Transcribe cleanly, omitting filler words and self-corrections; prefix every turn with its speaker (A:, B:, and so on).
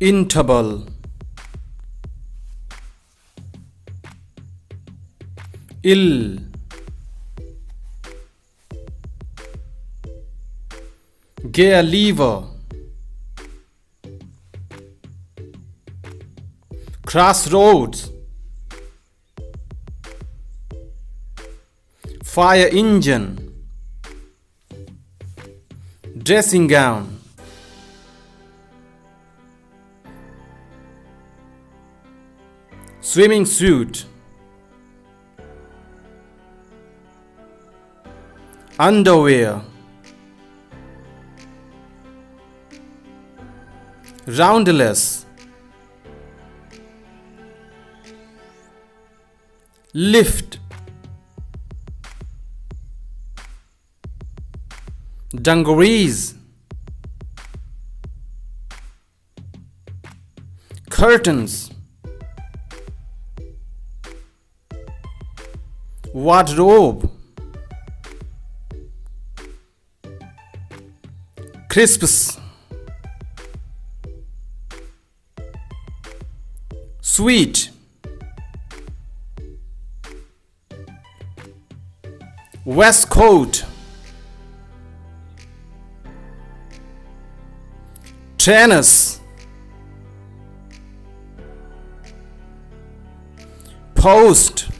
A: interval, ill, gear lever, crossroads, fire engine, dressing gown, swimming suit, underwear, roundless, lift, dungarees, curtains, wardrobe, crisps, sweet, waistcoat, trainers, post,